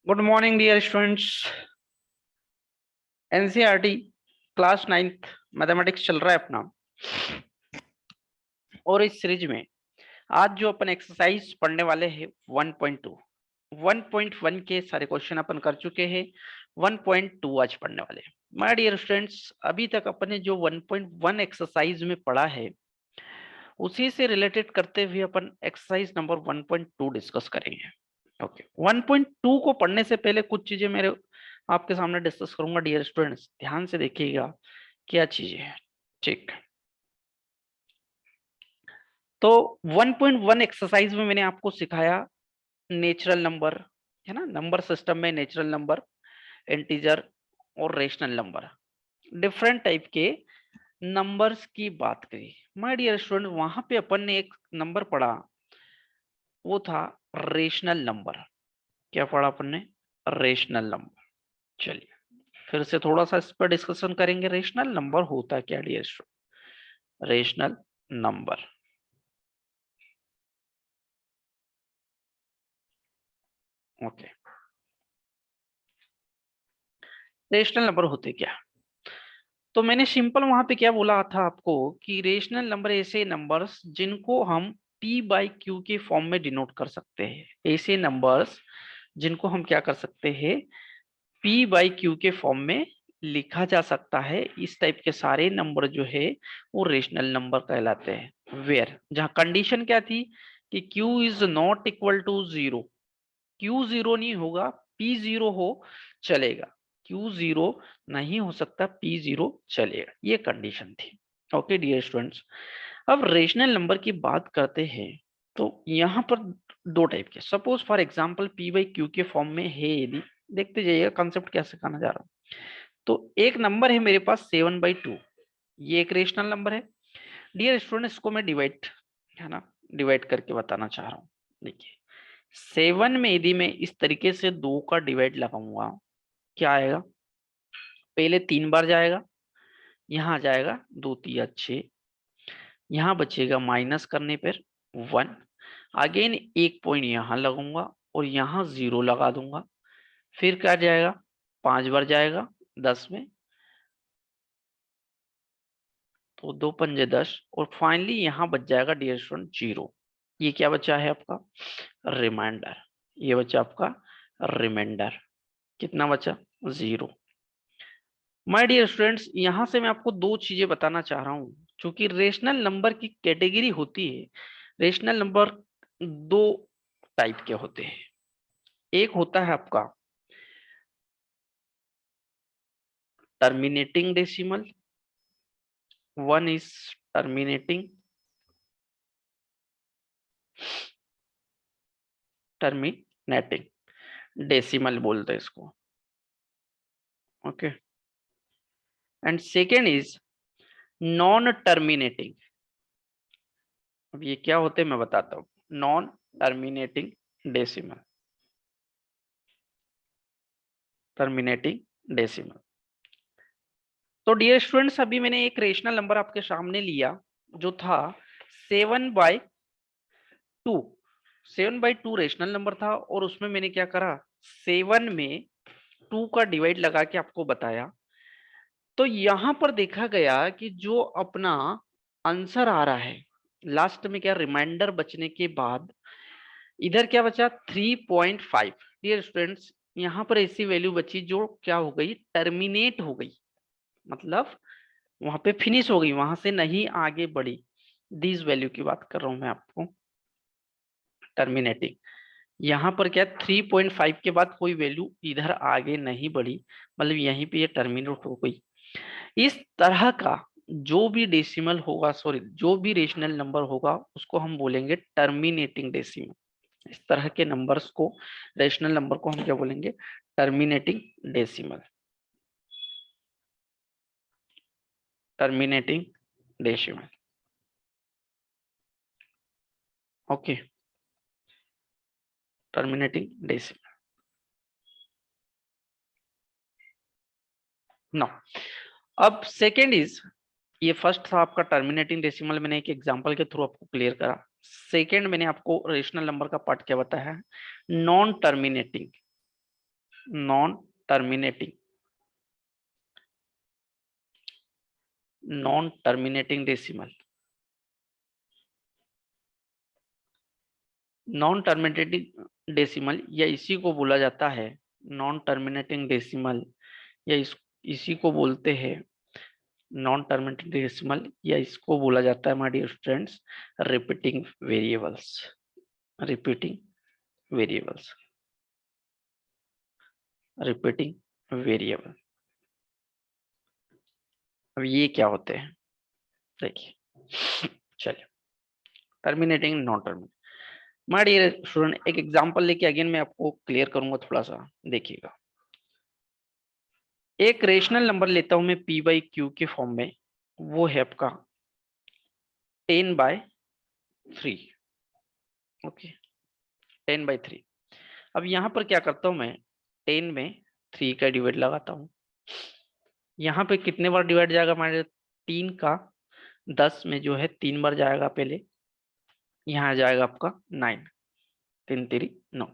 Good morning dear students. NCERT class 9th mathematics चल रहा है अपना। और इस सीरीज में आज जो अपन एक्सरसाइज पढ़ने वाले हैं 1.2 1.1 के सारे क्वेश्चन अपन कर चुके हैं। 1.2 आज पढ़ने वाले हैं। माय डियर स्टूडेंट्स, अभी तक अपन ने जो 1.1 एक्सरसाइज में पढ़ा है उसी से रिलेटेड करते हुए अपन एक्सरसाइज नंबर 1.2 डिस्कस करेंगे। ओके, 1.2 को पढ़ने से पहले कुछ चीजें मेरे आपके सामने डिस्कस करूंगा। डियर स्टूडेंट्स, ध्यान से देखिएगा क्या चीजें हैं। ठीक, तो 1.1 एक्सरसाइज में मैंने आपको सिखाया नेचुरल नंबर, है ना। नंबर सिस्टम में नेचुरल नंबर, इंटीजर और रेशनल नंबर, डिफरेंट टाइप के नंबर्स की बात करी। माय डियर स्टूडेंट, वहां पे अपन ने एक नंबर पढ़ा, वो था रेशनल नंबर। क्या पढ़ा अपन ने? Rational number. चलिए फिर से थोड़ा सा इस पर डिस्कशन करेंगे। रेशनल नंबर होता है क्या dear student? Rational number, okay, rational number होते क्या? तो मैंने सिंपल वहां पे क्या बोला था आपको कि रेशनल नंबर ऐसे नंबर्स जिनको हम p बाई क्यू के फॉर्म में डिनोट कर सकते हैं। ऐसे नंबर्स जिनको हम क्या कर सकते हैं, p बाई क्यू के फॉर्म में लिखा जा सकता है। इस टाइप के सारे नंबर जो है वो रेशनल नंबर कहलाते हैं। वेयर, जहां कंडीशन क्या थी कि q is not equal to zero, q zero नहीं होगा, पी जीरो हो चलेगा, क्यू जीरो नहीं हो सकता, पी जीरो चलेगा, ये कंडीशन थी। ओके डियर स्टूडेंट्स, अब रेशनल नंबर की बात करते हैं तो यहाँ पर दो टाइप के, suppose for example P by q के फॉर्म में है यदि, देखते जाइएगा कंसेप्ट क्या सिखाना जा रहा हूँ। तो एक नंबर है मेरे पास 7/2, ये एक रेशनल नंबर है। डियर स्टूडेंट, इसको मैं डिवाइड, है ना, डिवाइड करके बताना चाह रहा हूँ। देखिए 7 में यदि मैं इस तरीके से 2 का डिवाइड लगाऊंगा, क्या आएगा? पहले 3 बार जाएगा, यहाँ जाएगा 2 3 6, यहाँ बचेगा माइनस करने पर 1। अगेन एक पॉइंट यहाँ लगाऊंगा और यहाँ 0 लगा दूंगा। फिर क्या जाएगा? 5 बार जाएगा 10 में, तो 2 पंजे 10, और फाइनली यहाँ बच जाएगा डियर स्टूडेंट 0। ये क्या बचा है आपका? रिमाइंडर। ये बचा आपका रिमाइंडर। कितना बचा? 0। माय डियर स्टूडेंट्स, यहां से मैं आपको दो चीजें बताना चाह रहा हूं। क्योंकि रेशनल नंबर की कैटेगरी होती है, रेशनल नंबर दो टाइप के होते हैं। एक होता है आपका terminating decimal, one is terminating, terminating decimal बोलते हैं इसको। Okay, and second is non terminating. अब ये क्या होते हैं मैं बताता हूँ। Non terminating decimal, terminating decimal. तो डियर स्टूडेंट्स, अभी मैंने एक रेशनल नंबर आपके सामने लिया जो था 7/2। 7/2 रेशनल नंबर था और उसमें मैंने क्या करा, 7 में 2 का डिवाइड लगा के आपको बताया। तो यहां पर देखा गया कि जो अपना आंसर आ रहा है लास्ट में, क्या रिमाइंडर बचने के बाद इधर क्या बचा? 3.5। डियर स्टूडेंट्स, यहाँ पर ऐसी वैल्यू बची जो क्या हो गई? टर्मिनेट हो गई, मतलब वहां पे फिनिश हो गई, वहां से नहीं आगे बढ़ी। दिस वैल्यू की बात कर रहा हूं मैं आपको, टर्मिनेटिंग। यहाँ पर क्या 3.5 के बाद कोई वैल्यू इधर आगे नहीं बढ़ी, मतलब यहीं पे ये टर्मिनेट हो गई। इस तरह का जो भी डेसिमल होगा, सॉरी, जो भी रेशनल नंबर होगा उसको हम बोलेंगे टर्मिनेटिंग डेसिमल। इस तरह के नंबर्स को, रेशनल नंबर को हम क्या बोलेंगे? Terminating decimal, terminating decimal. Okay, terminating decimal. No, अब सेकेंड इज, ये फर्स्ट था आपका टर्मिनेटिंग डेसिमल, मैंने एक एग्जांपल के थ्रू आपको क्लियर करा। सेकेंड मैंने आपको रेशनल नंबर का पार्ट क्या बताया है? Non terminating, non terminating, non terminating decimal. Non terminating decimal या इसी को बोला जाता है नॉन टर्मिनेटिंग डेसिमल, या इसी को बोलते हैं नॉन टर्मिनेटिंग डेसिमल, या इसको बोला जाता है my dear students repeating variables. Repeating variables, repeating variable. अब ये क्या होते हैं देखिए, चलिए terminating non terminating. My dear student एक एग्जांपल लेके अगेन मैं आपको क्लियर करूंगा थोड़ा सा, देखिएगा। एक रेशनल नंबर लेता हूं मैं p बाई क्यू के फॉर्म में, वो है आपका 10/3। ओके, 10/3। अब यहाँ पर क्या करता हूं मैं, 10 में 3 का डिवाइड लगाता हूँ। यहाँ पे कितने बार डिवाइड जाएगा हमारे, 3 का 10 में जो है 3 बार जाएगा पहले, यहाँ जाएगा आपका 9, 3 3 9।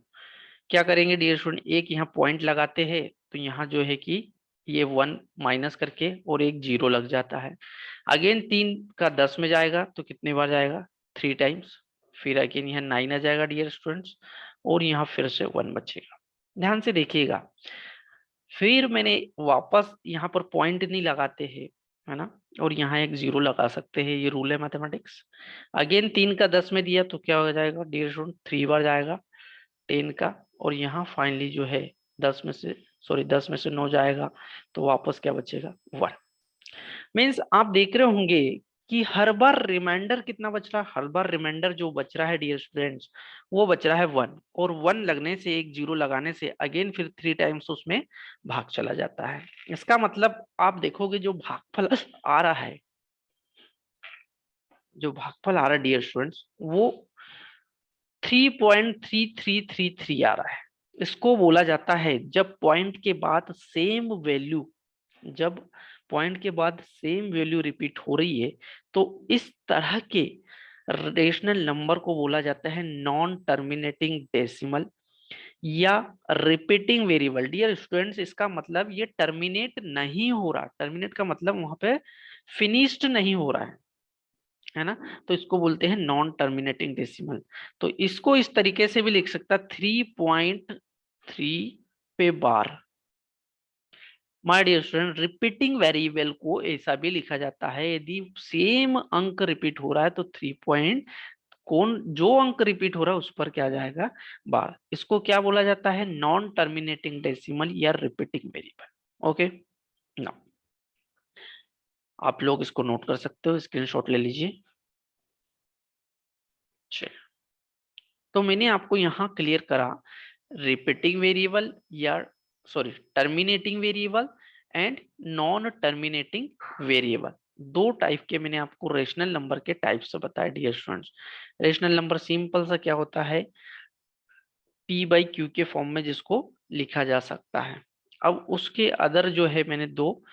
क्या करेंगे डियर स्टूडेंट, एक यहाँ पॉइंट लगाते हैं, तो यहाँ जो है कि ये 1 माइनस करके और एक 0 लग जाता है। अगेन 3 का 10 में जाएगा तो कितने बार जाएगा, 3 टाइम्स। फिर अगेन यहाँ 9 आ जाएगा डियर स्टूडेंट्स, और यहाँ फिर से 1 बचेगा। ध्यान से देखिएगा, फिर मैंने वापस यहाँ पर पॉइंट नहीं लगाते हैं, है ना, और यहाँ एक 0 लगा सकते हैं, ये रूल है मैथमेटिक्स। अगेन 3 का 10 में दिया तो क्या हो जाएगा डियर स्टूडेंट, 3 बार जाएगा 10 का, और यहाँ फाइनली जो है 10 में से 9 जाएगा, तो वापस क्या बचेगा, 1। मीन्स आप देख रहे होंगे कि हर बार रिमाइंडर कितना बच रहा है, हर बार रिमाइंडर जो बच रहा है डियर स्टूडेंट्स, वो बच रहा है 1, और 1 लगने से, एक 0 लगाने से अगेन फिर 3 टाइम्स उसमें भाग चला जाता है। इसका मतलब आप देखोगे जो भागफल आ रहा है, जो भागफल आ रहा है डियर स्टूडेंट्स, वो 3.3333 आ रहा है। इसको बोला जाता है जब पॉइंट के बाद सेम वैल्यू, जब पॉइंट के बाद सेम वैल्यू रिपीट हो रही है, तो इस तरह के रेशनल नंबर को बोला जाता है नॉन टर्मिनेटिंग डेसिमल या रिपीटिंग वेरिएबल। डियर स्टूडेंट्स इसका मतलब ये टर्मिनेट नहीं हो रहा, टर्मिनेट का मतलब वहां पे फिनिश्ड नहीं हो रहा है ना, तो इसको बोलते हैं नॉन टर्मिनेटिंग डेसिमल। तो इसको इस तरीके से भी लिख सकता, 3.3 पे बार। My dear student repeating variable को ऐसा भी लिखा जाता है, यदि सेम अंक रिपीट हो रहा है तो 3 पॉइंट, कौन जो अंक रिपीट हो रहा है उस पर क्या जाएगा, बार। इसको क्या बोला जाता है, नॉन टर्मिनेटिंग डेसिमल या रिपीटिंग वेरिएबल। ओके, ना आप लोग इसको नोट कर सकते हो, स्क्रीनशॉट ले लीजिए। चलिए, तो मैंने आपको यहाँ क्लियर करा रिपीटिंग वेरिएबल या sorry terminating variable and non terminating variable. दो टाइप के मैंने आपको रेशनल नंबर के टाइप्स बताए dear students. Rational number simple सा क्या होता है, p बाई क्यू के फॉर्म में जिसको लिखा जा सकता है। अब उसके अदर जो है मैंने दो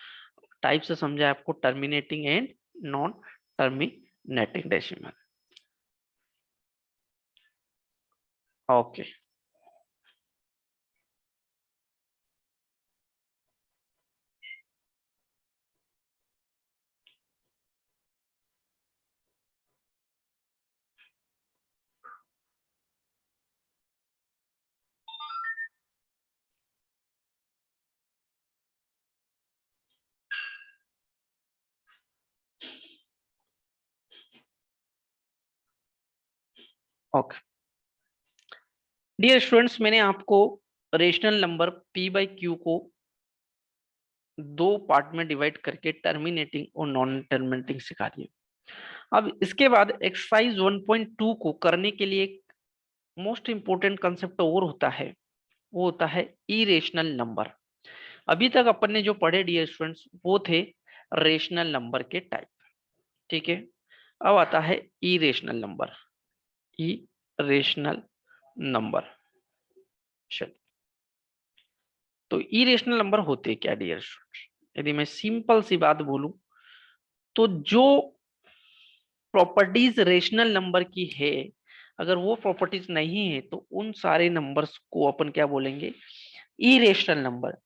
टाइप से समझा आपको, terminating and non terminating decimal. Okay, okay dear students, मैंने आपको rational number p by q को दो पार्ट में डिवाइड करके टर्मिनेटिंग और नॉन टर्मिनेटिंग सिखा दिया। अब इसके बाद एक्सरसाइज 1.2 को करने के लिए एक मोस्ट इंपोर्टेंट कंसेप्ट और होता है, वो होता है इरेशनल नंबर। अभी तक अपन ने जो पढ़े डियर स्टूडेंट्स वो थे रेशनल नंबर के टाइप, ठीक है। अब आता है इरेशनल नंबर, इरेशनल नंबर। चलिए, तो इरेशनल नंबर होते क्या डियर स्टूडेंट्स, यदि मैं सिंपल सी बात बोलूं, तो जो प्रॉपर्टीज रेशनल नंबर की है, अगर वो प्रॉपर्टीज नहीं है तो उन सारे नंबर्स को अपन क्या बोलेंगे, इरेशनल नंबर।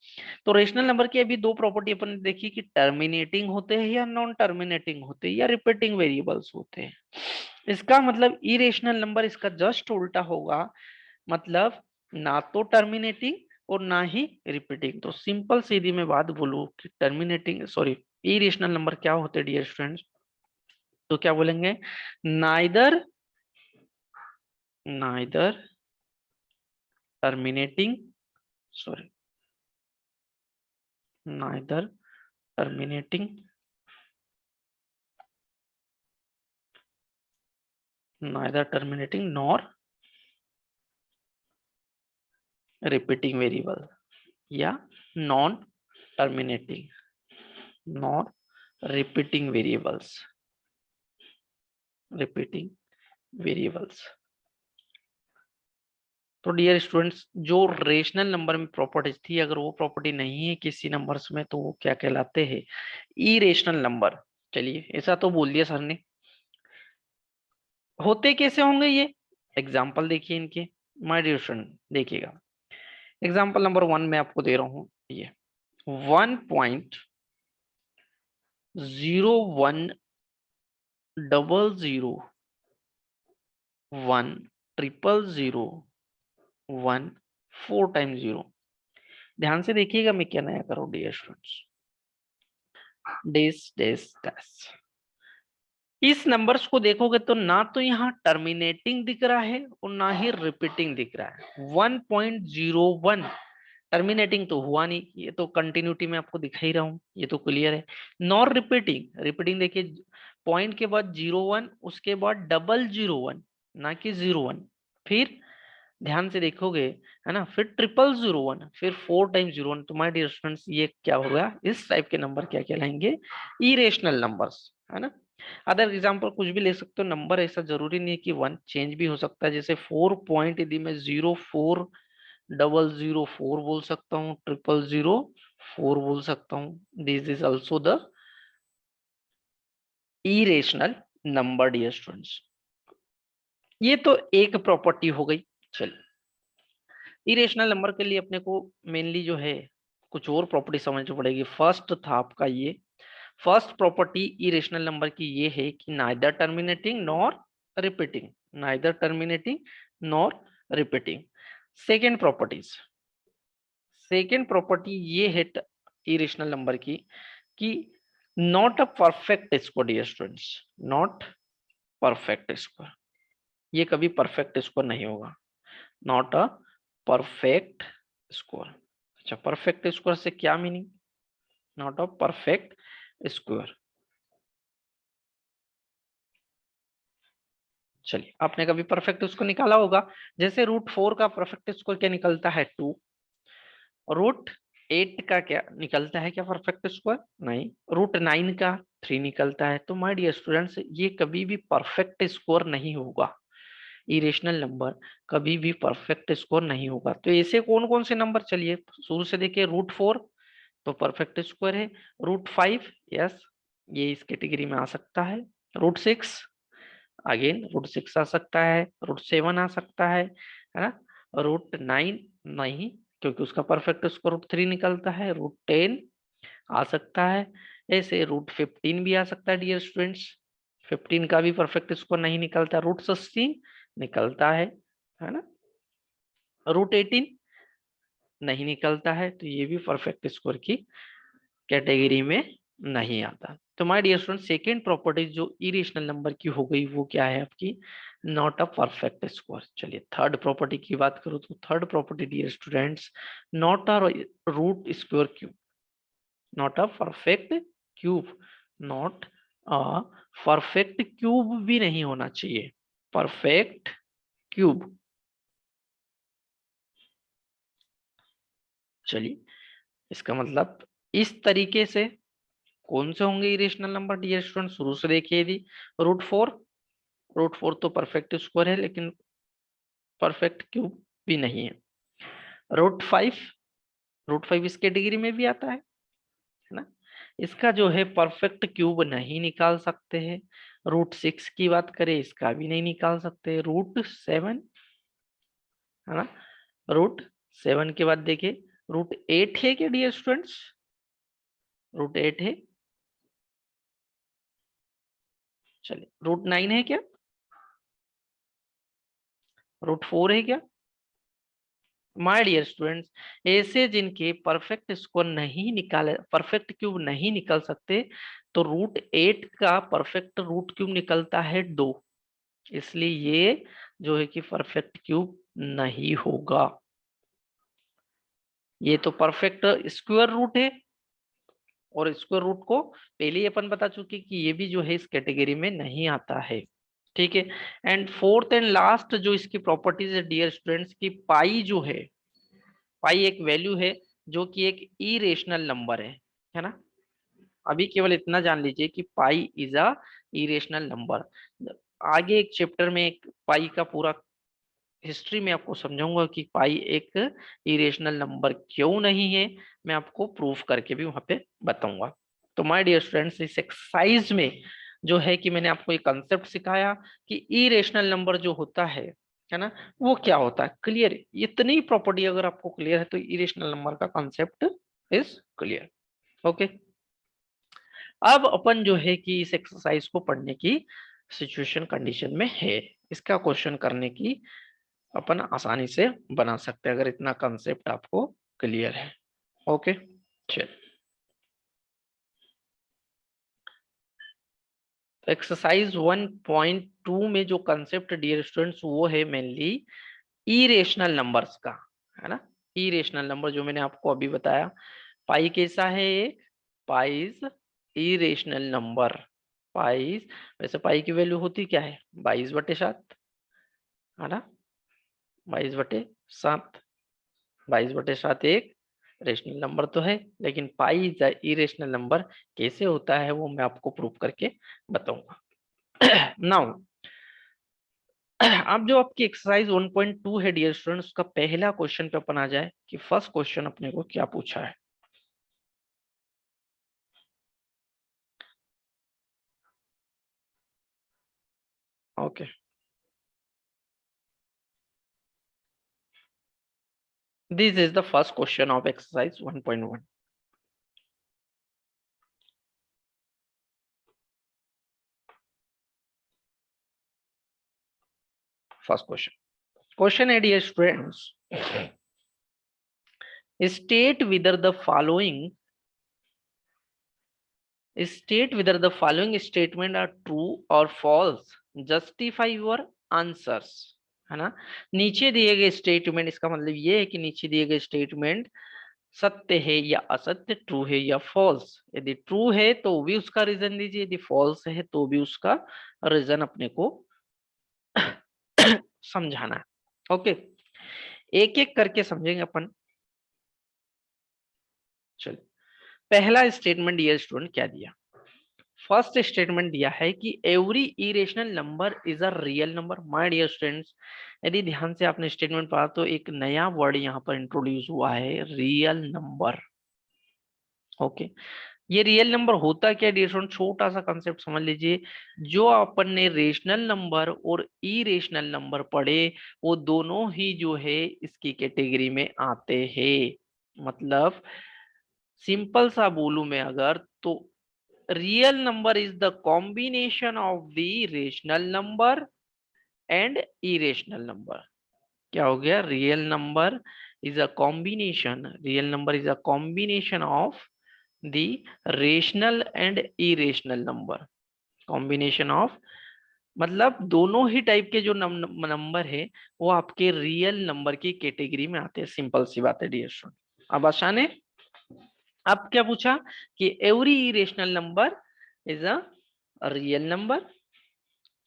तो रेशनल नंबर की अभी दो प्रॉपर्टी अपन ने देखी कि टर्मिनेटिंग होते हैं या नॉन टर्मिनेटिंग होते हैं या रिपीटिंग वेरिएबल्स होते हैं। इसका मतलब इरेशनल नंबर इसका जस्ट उल्टा होगा, मतलब ना तो टर्मिनेटिंग और ना ही रिपीटिंग। तो सिंपल सीधी मैं बात बोलूं कि टर्मिनेटिंग सॉरी इरेशनल नंबर क्या होते हैं डियर स्टूडेंट्स, तो क्या बोलेंगे, neither neither terminating sorry neither terminating neither terminating nor repeating variable या non terminating non repeating variables. तो डियर स्टूडेंट्स, जो रेशनल नंबर में प्रॉपर्टीज थी, अगर वो प्रॉपर्टी नहीं है किसी नंबर्स में तो वो क्या कहलाते हैं, इरेशनल नंबर। चलिए ऐसा तो बोल दिया सर ने, होते कैसे होंगे ये, एग्जाम्पल देखिए इनके। माय डियर स्टूडेंट देखिएगा, एग्जाम्पल नंबर 1 में आपको दे रहा हूं, ये 1.010010014 टाइम्स 0। ध्यान से देखिएगा मैं क्या नया करूं डियर स्टूडेंट्स, डेस डेस डेस। इस नंबर्स को देखोगे तो ना तो यहाँ टर्मिनेटिंग दिख रहा है और ना ही रिपीटिंग दिख रहा है। 1.01 टर्मिनेटिंग तो हुआ नहीं, ये तो कंटिन्यूटी में आपको दिखा ही रहा हूं, ये तो क्लियर है। नॉर रिपीटिंग, रिपीटिंग देखिए पॉइंट के बाद 01 उसके बाद डबल 01, ना कि 01। फिर ध्यान से देखोगे है ना, फिर 0001, फिर 4 टाइम्स 01। तो माय डियर स्टूडेंट्स ये क्या होगा, इस टाइप के नंबर क्या कहलाएंगे, इरेशनल नंबर्स, है ना। अदर एग्जाम्पल कुछ भी ले सकते हो नंबर, ऐसा जरूरी नहीं है कि 1 चेंज भी हो सकता है। जैसे 4 पॉइंट यदि मैं 040004 बोल सकता हूँ, 0004 बोल सकता हूँ, this is also the irrational number dear students. ये तो एक प्रॉपर्टी हो गई। चलिए इरेशनल नंबर के लिए अपने को मेनली जो है कुछ और प्रॉपर्टी समझनी पड़ेगी। फर्स्ट था आपका ये, फर्स्ट प्रॉपर्टी इरेशनल नंबर की ये है कि neither terminating nor repeating, neither terminating nor repeating. Second properties, second property ये है इरेशनल नंबर की कि not a perfect score dear students, not perfect score, ये कभी परफेक्ट स्कोर नहीं होगा, नॉट अ परफेक्ट स्कोर। अच्छा परफेक्ट स्कोर से क्या meaning, not a perfect score. चलिए आपने कभी परफेक्ट स्कोर निकाला होगा, जैसे √4 का परफेक्ट स्कोर क्या निकलता है 2, √8 का क्या निकलता है क्या परफेक्ट स्कोर, नहीं, √9 का 3 निकलता है। तो माय डियर स्टूडेंट्स ये कभी भी परफेक्ट स्कोर नहीं होगा, इरेशनल नंबर कभी भी परफेक्ट स्कोर नहीं होगा। तो ऐसे कौन कौन से नंबर, चलिए शुरू से देखिए, √4 तो परफेक्ट स्क्वायर है, √5 यस ये इस कैटेगरी में आ सकता है, √6 अगेन √6 आ सकता है, √7 आ सकता है ना, √9 नहीं क्योंकि उसका परफेक्ट स्क्वायर √3 निकलता है, √10 आ सकता है, ऐसे √15 भी आ सकता है डियर स्टूडेंट्स, 15 का भी परफेक्ट स्क्वायर नहीं निकलता, √16 निकलता है ना, √18 नहीं निकलता है, तो ये भी परफेक्ट स्क्वायर की कैटेगरी में नहीं आता। तो my dear student second property जो इरेशनल नंबर की हो गई वो क्या है आपकी, नॉट अ परफेक्ट स्क्वायर। चलिए थर्ड प्रॉपर्टी की बात करूं तो third property dear students, not a root square cube, not a perfect cube, not a perfect cube भी नहीं होना चाहिए, परफेक्ट क्यूब। चलिए इसका मतलब इस तरीके से कौन से होंगे इरेशनल नंबर डियर स्टूडेंट, शुरू से देखिए यदि √4, √4 तो परफेक्ट स्क्वायर है लेकिन परफेक्ट क्यूब भी नहीं है, √5, √5 इस कैटेगरी में भी आता है ना, इसका जो है परफेक्ट क्यूब नहीं निकाल सकते हैं। √6 की बात करें इसका भी नहीं निकाल सकते, √7 है ना, √7 के बाद देखिए √8 है क्या डियर स्टूडेंट्स? √8 है? चलिए, √9 है क्या? √4 है क्या? माय डियर स्टूडेंट्स, ऐसे जिनके परफेक्ट स्कोर नहीं निकाले, परफेक्ट क्यूब नहीं निकल सकते, तो √8 का परफेक्ट रूट क्यूब निकलता है 2। इसलिए ये जो है कि परफेक्ट क्यूब नहीं होगा। ये तो परफेक्ट स्क्वायर रूट है, और स्क्वायर रूट को पहले ही अपन बता चुके कि ये भी जो है इस कैटेगरी में नहीं आता है। ठीक है। एंड फोर्थ एंड लास्ट जो इसकी प्रॉपर्टीज है डियर स्टूडेंट्स, की पाई जो है, पाई एक वैल्यू है जो कि एक इरेशनल नंबर है ना। अभी केवल इतना जान लीजिए कि pi is a irrational number. आगे एक चैप्टर में एक पाई का पूरा हिस्ट्री में आपको समझाऊंगा कि पाई एक इरेशनल नंबर क्यों नहीं है, मैं आपको प्रूफ करके भी वहां पे बताऊंगा। तो माय डियर स्टूडेंट्स, इस एक्सरसाइज में जो है कि मैंने आपको एक कंसेप्ट सिखाया कि इरेशनल नंबर जो होता है ना, वो क्या होता है। क्लियर? इतनी प्रॉपर्टी अगर आपको क्लियर है तो इरेशनल नंबर का कंसेप्ट इज क्लियर। ओके। अब अपन जो है कि इस एक्सरसाइज को पढ़ने की सिचुएशन कंडीशन में है, इसका क्वेश्चन करने की अपन आसानी से बना सकते हैं अगर इतना कंसेप्ट आपको क्लियर है। ओके, चल। एक्सरसाइज 1.2 में जो कंसेप्ट डियर स्टूडेंट्स वो है मेनली इरेशनल नंबर्स का, है ना। इरेशनल नंबर जो मैंने आपको अभी बताया, पाई कैसा है एक, पाइज इरेशनल नंबर। पाइज, वैसे पाई की वैल्यू होती क्या है, 22/7, है ना। 22/7, 22/7 एक रेशनल नंबर तो है, लेकिन पाई इज इरेशनल नंबर कैसे होता है वो मैं आपको प्रूव करके बताऊंगा। नाउ, अब जो आपकी एक्सरसाइज 1.2 है डियर स्टूडेंट्स, उसका पहला क्वेश्चन पे अपन आ जाए कि फर्स्ट क्वेश्चन अपने को क्या पूछा है। Okay, this is the first question of exercise 1.1। First question, question है dear students, state whether the following state whether the following statement are true or false, justify your answers, है ना। नीचे दिए गए स्टेटमेंट, इसका मतलब ये है कि नीचे दिए गए स्टेटमेंट सत्य है या असत्य, ट्रू है या फॉल्स। यदि ट्रू है तो भी उसका रीजन दीजिए, यदि फॉल्स है तो भी उसका रीजन अपने को समझाना है। ओके, एक एक करके समझेंगे अपन। चलिए, पहला स्टेटमेंट डियर स्टूडेंट क्या दिया। फर्स्ट स्टेटमेंट दिया है कि every irrational number is a real number. My dear students, यदि ध्यान से आपने स्टेटमेंट पढ़ा तो एक नया वर्ड यहाँ पर इंट्रोड्यूस हुआ है, रियल नंबर। ओके, ये रियल नंबर होता क्या डियर स्टूडेंट, छोटा सा कंसेप्ट समझ लीजिए। जो अपन ने रेशनल नंबर और इरेशनल नंबर पढ़े, वो दोनों ही जो है इसकी कैटेगरी में आते हैं। मतलब सिंपल सा बोलूं मैं अगर, तो real number is the combination of the rational number and irrational number. क्या हो गया, real number is a combination, real number is a combination of the rational and irrational number. Combination of, मतलब दोनों ही टाइप के जो number है वो आपके रियल नंबर की कैटेगरी में आते हैं। सिंपल सी बात है डियर स्टूडेंट। अब आसान है। अब क्या पूछा कि every irrational number is a real number.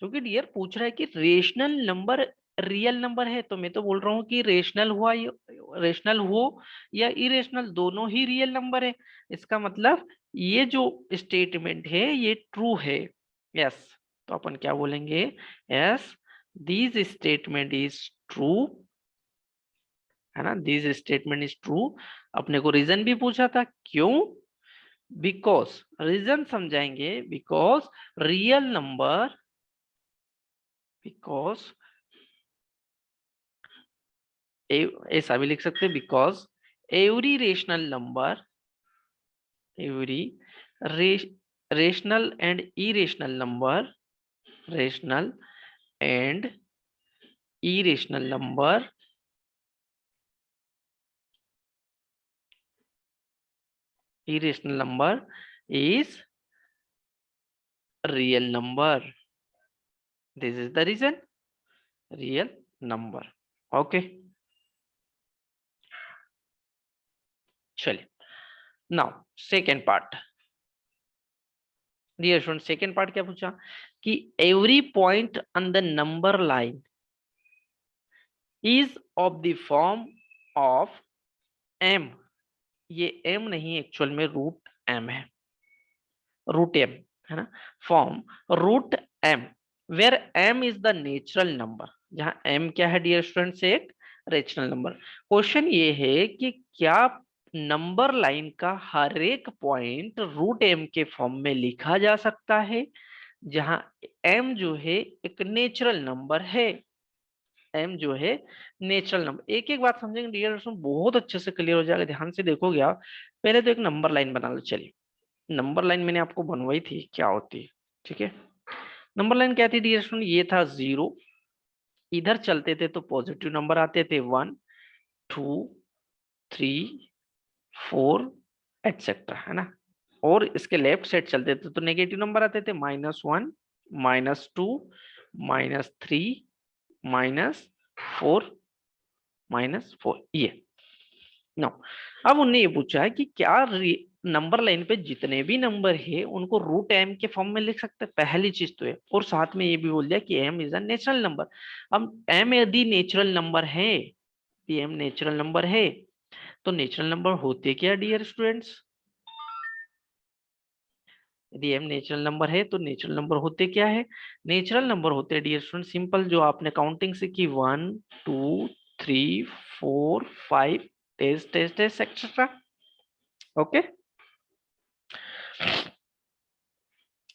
क्योंकि डियर पूछ रहा है कि रेशनल नंबर रियल नंबर है, तो मैं तो बोल रहा हूँ कि रेशनल हुआ, रेशनल हो या इरेशनल, दोनों ही रियल नंबर है। इसका मतलब ये जो स्टेटमेंट है ये ट्रू है। यस, तो अपन क्या बोलेंगे, yes this statement is true, है ना। This statement is true. अपने को रीजन भी पूछा था, क्यों, बिकॉज, रीजन समझाएंगे, बिकॉज रियल नंबर, बिकॉज ऐसा भी लिख सकते हैं, because every rational number, every rational and irrational number, rational and irrational number is real number. This is the reason, real number. Okay, चलिए now second part. Dear student second part क्या पूछा कि every point on the number line is of the form of m। ये m नहीं, actual में root m है, root m है ना, form root m where m is the natural number, जहां m क्या है डियर स्टूडेंट्स, एक रेशनल नंबर। क्वेश्चन ये है कि क्या नंबर लाइन का हर एक पॉइंट रूट m के फॉर्म में लिखा जा सकता है, जहां m जो है एक नेचुरल नंबर है, m जो है नेचुरल नंबर। एक एक बात समझेंगे डियर स्टूडेंट, बहुत अच्छे से क्लियर हो जाएगा, ध्यान से देखोगे आप। पहले तो एक नंबर लाइन बना लो। चलिए, नंबर लाइन मैंने आपको बनवाई थी, क्या होती है, ठीक है। नंबर लाइन क्या थी डियर स्टूडेंट, ये था 0, इधर चलते थे तो पॉजिटिव नंबर आते थे 1 2 3 4 एटसेट्रा, है ना। और इसके लेफ्ट साइड चलते थे तो नेगेटिव नंबर आते थे -1 -2 -3 -4 -4, ये नो। अब उनने ये पूछा है कि क्या नंबर लाइन पे जितने भी नंबर है उनको रूट m के फॉर्म में लिख सकते हैं, पहली चीज तो है। और साथ में ये भी बोल दिया कि m is a natural number. अब m यदि नेचुरल नंबर है, यदि m नेचुरल नंबर है, तो नेचुरल नंबर होते क्या डियर स्टूडेंट्स, यदि m नेचुरल नंबर है तो नेचुरल नंबर होते क्या है, नेचुरल नंबर होते हैं डियर स्टूडेंट सिंपल, जो आपने काउंटिंग से की 1 2 3 4 5 test test test etcetera. Okay,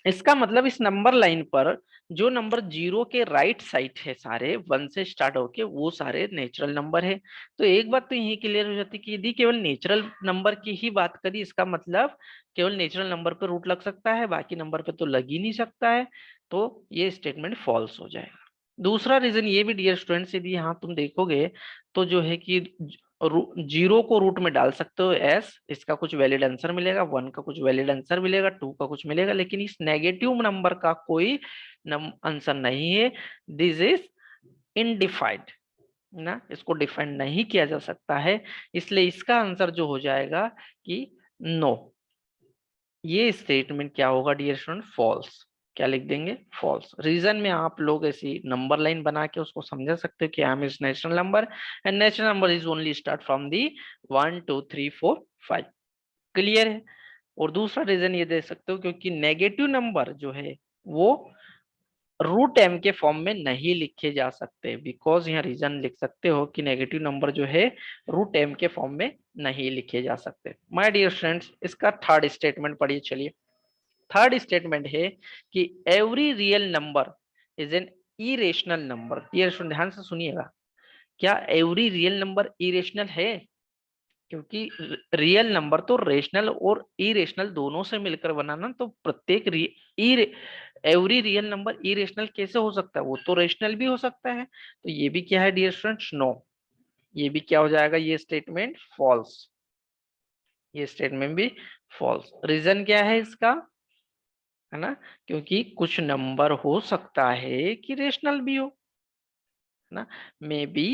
इसका मतलब इस नंबर लाइन पर जो नंबर 0 के राइट साइड है सारे 1 से स्टार्ट होके वो सारे नेचुरल नंबर है। तो एक बात तो यही क्लियर हो जाती है कि यदि केवल नेचुरल नंबर की ही बात करी, इसका मतलब केवल नेचुरल नंबर पे रूट लग सकता है, बाकी नंबर पे तो लग ही नहीं सकता है। तो ये स्टेटमेंट फॉल्स हो जाएगा। दूसरा रीजन ये भी डियर स्टूडेंट्स, यदि यहाँ तुम देखोगे तो जो है कि 0 को रूट में डाल सकते हो s, इसका कुछ वैलिड आंसर मिलेगा, 1 का कुछ वैलिड आंसर मिलेगा, 2 का कुछ मिलेगा, लेकिन इस नेगेटिव नंबर का कोई आंसर नहीं है। दिस इज इनडिफाइंड ना, इसको डिफाइन नहीं किया जा सकता है, इसलिए इसका आंसर जो हो जाएगा कि नो। ये स्टेटमेंट क्या होगा डियर स्टूडेंट, फॉल्स। क्या लिख देंगे, फॉल्स। रीजन में आप लोग ऐसी नंबर लाइन बना के उसको समझा सकते हो कि m is natural number and natural number is only start from the 1 2 3 4 5। Clear है। और दूसरा रीजन ये दे सकते हो क्योंकि नेगेटिव नंबर जो है वो रूट एम के फॉर्म में नहीं लिखे जा सकते, बिकॉज यहाँ रीजन लिख सकते हो कि नेगेटिव नंबर जो है रूट एम के फॉर्म में नहीं लिखे जा सकते। माय डियर फ्रेंड्स, इसका थर्ड स्टेटमेंट पढ़िए। चलिए, थर्ड स्टेटमेंट है कि every real number is an irrational number. ये ध्यान से सुनिएगा, क्या एवरी रियल नंबर इरेशनल है, क्योंकि रियल नंबर तो रेशनल और इरेशनल दोनों से मिलकर बनाना, तो प्रत्येक एवरी रियल नंबर इरेशनल कैसे हो सकता है, वो तो रेशनल भी हो सकता है। तो ये भी क्या है डियर स्टूडेंट्स, नो। ये भी क्या हो जाएगा, ये स्टेटमेंट फॉल्स, ये स्टेटमेंट भी फॉल्स। रीजन क्या है इसका, है ना, क्योंकि कुछ नंबर हो सकता है कि रेशनल भी हो, है ना, मे बी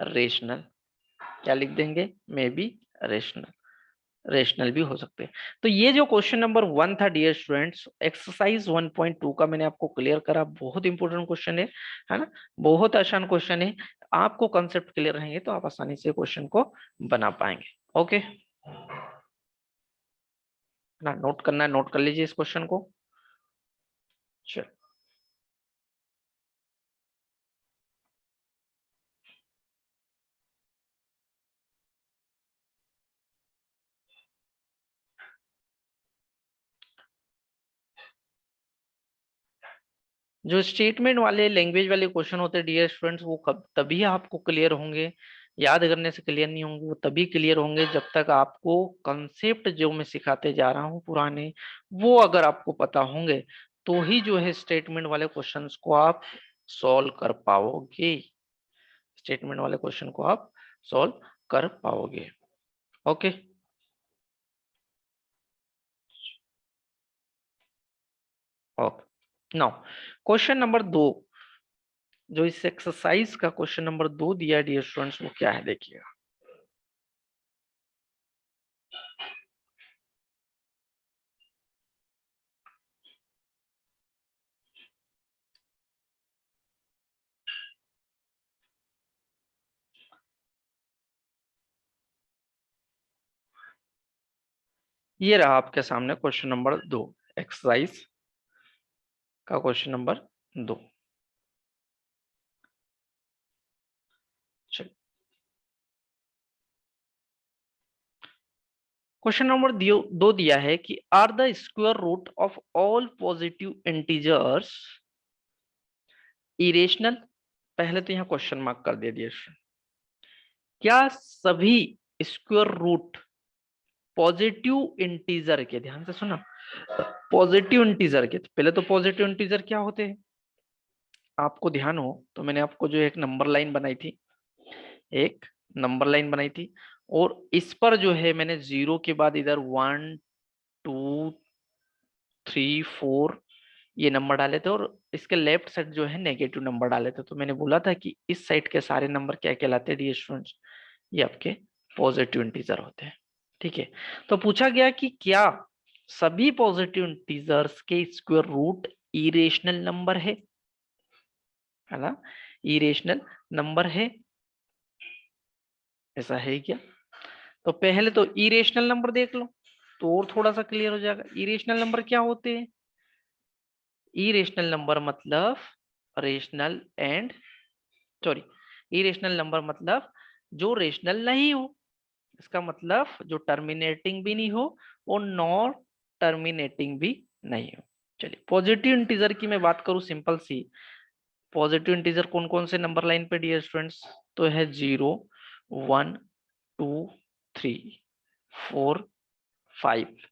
रेशनल। क्या लिख देंगे, मे बी रेशनल, रेशनल भी हो सकते हैं। तो ये जो क्वेश्चन नंबर 1 था डियर स्टूडेंट्स, एक्सरसाइज 1.2 का मैंने आपको क्लियर करा, बहुत इंपॉर्टेंट क्वेश्चन है ना, बहुत आसान क्वेश्चन है। आपको कंसेप्ट क्लियर रहेंगे तो आप आसानी से क्वेश्चन को बना पाएंगे। ओके ना, नोट करना है, नोट कर लीजिए इस क्वेश्चन को। चलो, जो स्टेटमेंट वाले लैंग्वेज वाले क्वेश्चन होते हैं डियर स्टूडेंट्स, वो कब तभी आपको क्लियर होंगे याद करने से क्लियर नहीं होंगे, वो तभी क्लियर होंगे जब तक आपको कंसेप्ट जो मैं सिखाते जा रहा हूँ पुराने, वो अगर आपको पता होंगे तो ही जो है स्टेटमेंट वाले क्वेश्चंस को आप सॉल्व कर पाओगे। स्टेटमेंट वाले क्वेश्चन को आप सॉल्व कर पाओगे। Okay, okay. Now question number 2, जो इस एक्सरसाइज का क्वेश्चन नंबर 2 दिया डियर स्टूडेंट्स, वो क्या है देखिएगा। ये रहा आपके सामने क्वेश्चन नंबर 2, एक्सरसाइज का क्वेश्चन नंबर 2। चलिए, क्वेश्चन नंबर 2 दिया है कि are the square root of all positive integers irrational. पहले तो यहाँ क्वेश्चन मार्क कर दे दिया। क्या सभी स्क्वायर रूट पॉजिटिव इंटीजर के, ध्यान से सुना, पॉजिटिव इंटीजर के, तो पहले तो पॉजिटिव इंटीजर क्या होते हैं आपको ध्यान हो तो मैंने आपको जो एक नंबर लाइन बनाई थी, एक नंबर लाइन बनाई थी, और इस पर जो है मैंने जीरो के बाद इधर 1 2 3 4 ये नंबर डाले थे, और इसके लेफ्ट साइड जो है नेगेटिव नंबर डाले थे। तो मैंने बोला था कि इस साइड के सारे नंबर क्या कहलाते हैं डियर स्टूडेंट्स, ये आपके पॉजिटिव इंटीजर होते हैं। ठीक है, तो पूछा गया कि क्या सभी पॉजिटिव इंटीजर्स के स्क्वायर रूट इरेशनल नंबर है ना, इरेशनल नंबर है, ऐसा है क्या? तो पहले तो इरेशनल नंबर देख लो तो और थोड़ा सा क्लियर हो जाएगा। इरेशनल नंबर क्या होते हैं? इरेशनल नंबर मतलब rational and, sorry, irrational number मतलब जो रेशनल नहीं हो, इसका मतलब जो टर्मिनेटिंग भी नहीं हो और नॉन टर्मिनेटिंग भी नहीं हो। चलिए, पॉजिटिव इंटीजर की मैं बात करूं सिंपल सी, पॉजिटिव इंटीजर कौन कौन से नंबर लाइन पे डियर स्टूडेंट्स, तो है 0 1 2 3 4 5।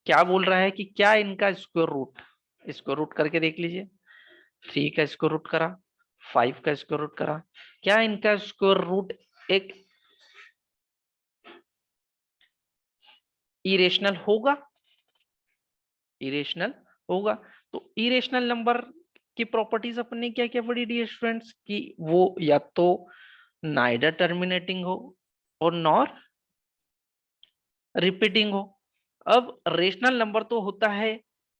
क्या बोल रहा है कि क्या इनका स्क्वायर रूट, स्क्वायर रूट करके देख लीजिए। 3 का स्क्वायर रूट करा, 5 का स्क्वायर रूट करा, क्या इनका स्क्वायर रूट एक इरेशनल होगा? इरेशनल होगा। तो इरेशनल नंबर की प्रॉपर्टीज अपन ने क्या क्या पढ़ी डियर स्टूडेंट्स, कि वो या तो नाइडर टर्मिनेटिंग हो और नॉर रिपीटिंग हो। अब रेशनल नंबर तो होता है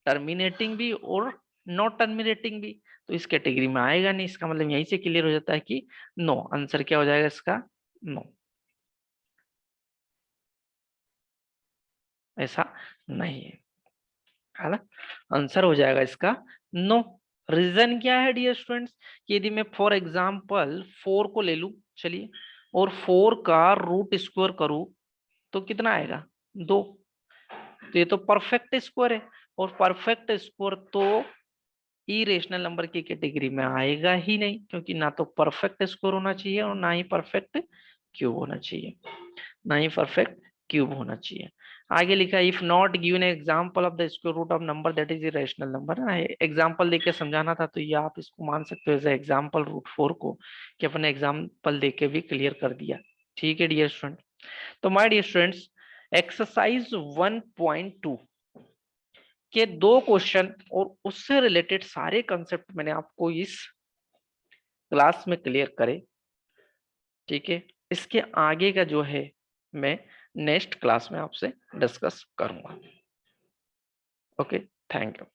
टर्मिनेटिंग भी और नॉट टर्मिनेटिंग भी, तो इस कैटेगरी में आएगा नहीं। इसका मतलब यहीं से क्लियर हो जाता है कि नो, आंसर क्या हो जाएगा इसका, नो, ऐसा नहीं है ना, आंसर हो जाएगा इसका नो। रीजन क्या है डियर स्टूडेंट्स, कि यदि मैं फॉर एग्जांपल 4 को ले लूं, चलिए, और 4 का रूट स्क्वायर करूं तो कितना आएगा, 2। तो ये तो परफेक्ट स्क्वायर है, और परफेक्ट स्क्वायर तो इरेशनल नंबर की कैटेगरी में आएगा ही नहीं, क्योंकि ना तो परफेक्ट स्क्वायर होना चाहिए और ना ही परफेक्ट क्यूब होना चाहिए, ना ही परफेक्ट क्यूब होना चाहिए। आगे लिखा, if not given example of the square root of number that is irrational number. Example देके समझाना था, तो ये आप इसको मान सकते हो एज एग्जांपल रूट 4 को, कि अपने एग्जांपल देके भी क्लियर कर दिया। ठीक है डियर स्टूडेंट, तो माय डियर स्टूडेंट्स, एक्सरसाइज 1.2 के 2 क्वेश्चन और उससे रिलेटेड सारे कंसेप्ट मैंने आपको इस क्लास में क्लियर करे। ठीक है, इसके आगे का जो है मैं नेक्स्ट क्लास में आपसे डिस्कस करूंगा। Okay, thank you.